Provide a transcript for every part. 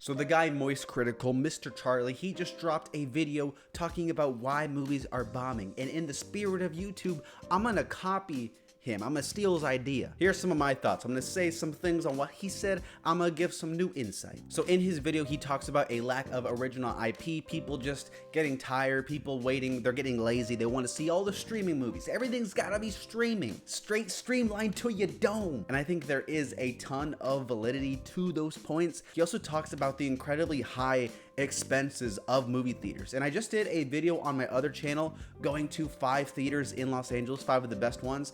So the guy Moist Critical, Mr. Charlie, he just dropped a video talking about why movies are bombing. And in the spirit of YouTube, I'm gonna copy him. I'm gonna steal his idea. Here's some of my thoughts. I'm gonna say some things on what he said. I'm gonna give some new insight. So in his video, he talks about a lack of original IP, people just getting tired, people waiting, they're getting lazy. They want to see all the streaming movies. Everything's gotta be streaming, straight streamlined to your dome. And I think there is a ton of validity to those points. He also talks about the incredibly high expenses of movie theaters. And I just did a video on my other channel going to 5 theaters in Los Angeles, 5 of the best ones.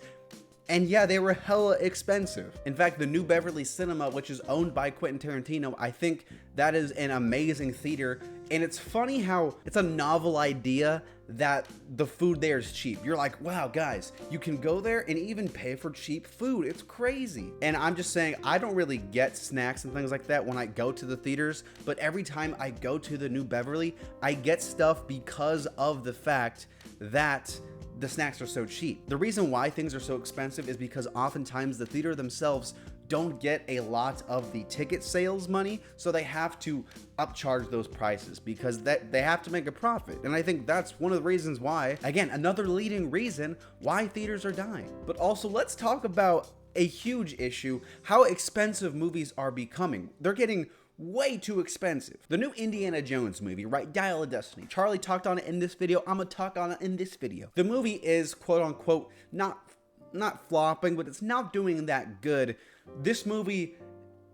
And yeah, they were hella expensive. In fact, the New Beverly Cinema, which is owned by Quentin Tarantino, I think that is an amazing theater. And it's funny how it's a novel idea that the food there is cheap. You're like, wow, guys, you can go there and even pay for cheap food. It's crazy. And I'm just saying, I don't really get snacks and things like that when I go to the theaters, but every time I go to the New Beverly, I get stuff because of the fact that the snacks are so cheap. The reason why things are so expensive is because oftentimes the theater themselves don't get a lot of the ticket sales money, so they have to upcharge those prices because they have to make a profit. And I think that's one of the reasons why, again, another leading reason why theaters are dying. But also, let's talk about a huge issue, how expensive movies are becoming. They're getting way too expensive. The new Indiana Jones movie, right? Dial of Destiny. Charlie talked on it in this video. I'm gonna talk on it in this video. The movie is quote unquote not flopping, but it's not doing that good. This movie,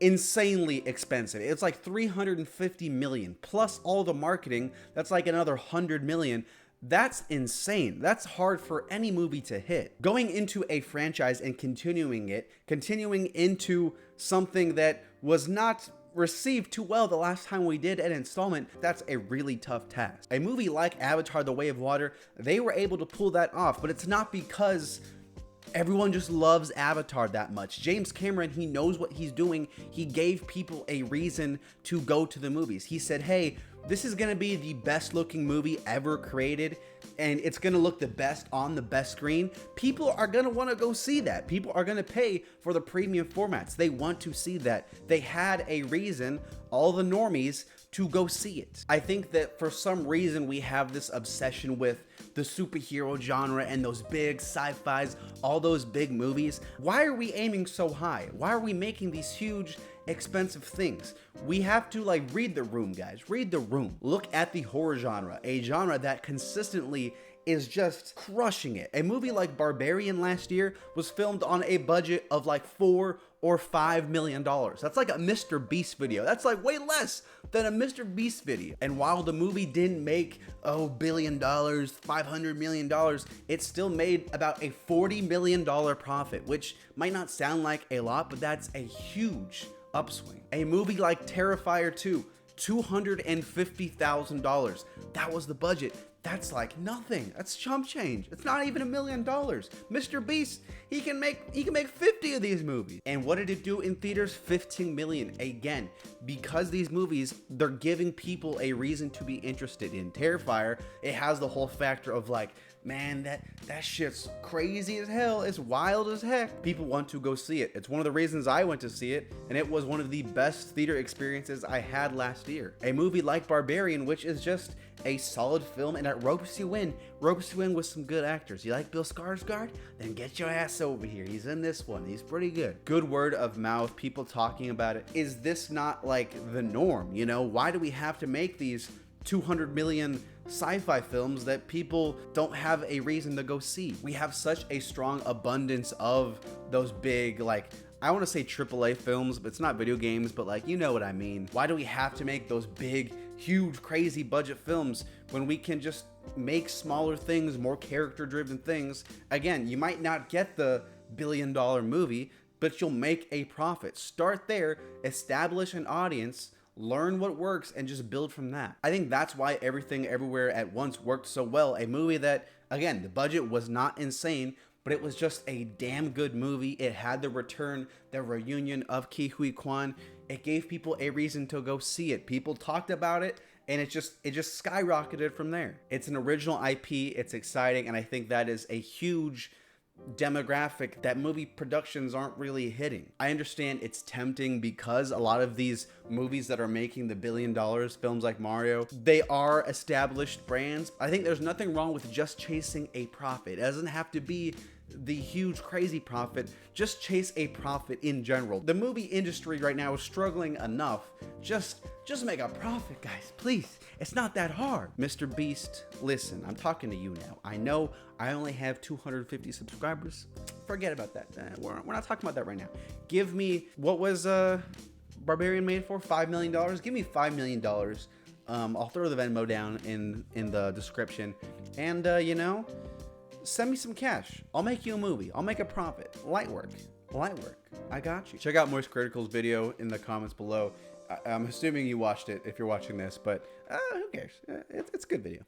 insanely expensive. It's like 350 million plus all the marketing. That's like another 100 million. That's insane. That's hard for any movie to hit. Going into a franchise and continuing into something that was not received too well the last time we did an installment, that's a really tough task. A movie like Avatar: The Way of Water, they were able to pull that off, but it's not because everyone just loves Avatar that much. James Cameron, he knows what he's doing. He gave people a reason to go to the movies. He said, hey, this is gonna be the best looking movie ever created, and it's gonna look the best on the best screen. People are gonna wanna go see that. People are gonna pay for the premium formats. They want to see that. They had a reason, all the normies, to go see it. I think that for some reason we have this obsession with the superhero genre and those big sci-fis, all those big movies. Why are we aiming so high? Why are we making these huge, expensive things? We have to like read the room, guys. Read the room. Look at the horror genre, a genre that consistently is just crushing it. A movie like Barbarian last year was filmed on a budget of like $4 or $5 million. That's like a Mr. Beast video. That's like way less than a Mr. Beast video. And while the movie didn't make $1 billion, $500 million, it still made about a $40 million profit, which might not sound like a lot, but that's a huge upswing. A movie like Terrifier 2, $250,000. That was the budget. That's like nothing. That's chump change. It's not even $1 million. Mr. Beast, he can make 50 of these movies. And what did it do in theaters? 15 million. Again, because these movies, they're giving people a reason to be interested in. Terrifier, it has the whole factor of like, man, that shit's crazy as hell. It's wild as heck. People want to go see it. It's one of the reasons I went to see it, and it was one of the best theater experiences I had last year. A movie like Barbarian, which is just a solid film, and it ropes you in with some good actors. You like Bill Skarsgård? Then get your ass over here. He's in this one. He's pretty good. Good word of mouth, people talking about it. Is this not like the norm? You know, why do we have to make these 200 million sci-fi films that people don't have a reason to go see? We have such a strong abundance of those big, like, I want to say AAA films, but it's not video games, but like, you know what I mean. Why do we have to make those big, huge, crazy budget films when we can just make smaller things, more character-driven things? Again, you might not get the billion-dollar movie, but you'll make a profit. Start there, establish an audience, learn what works, and just build from that. I think that's why Everything Everywhere at Once worked so well. A movie that, again, the budget was not insane, but it was just a damn good movie. It had the return, the reunion of Ke Huy Quan. It gave people a reason to go see it. People talked about it, and it just skyrocketed from there. It's an original IP, it's exciting, and I think that is a huge demographic that movie productions aren't really hitting. I understand it's tempting because a lot of these movies that are making the $1 billion films like Mario, they are established brands. I think there's nothing wrong with just chasing a profit. It doesn't have to be the huge crazy profit. Just chase a profit in general. The movie industry right now is struggling enough. Just make a profit, guys, please. It's not that hard. Mr. Beast, listen, I'm talking to you now. I know I only have 250 subscribers. Forget about that. We're not talking about that right now. Give me, what was Barbarian made for? $5 million? Give me $5 million. I'll throw the Venmo down in the description. And, you know, send me some cash. I'll make you a movie. I'll make a profit. Light work. I got you. Check out Moist Critical's video in the comments below. I'm assuming you watched it if you're watching this, but who cares? It's a good video.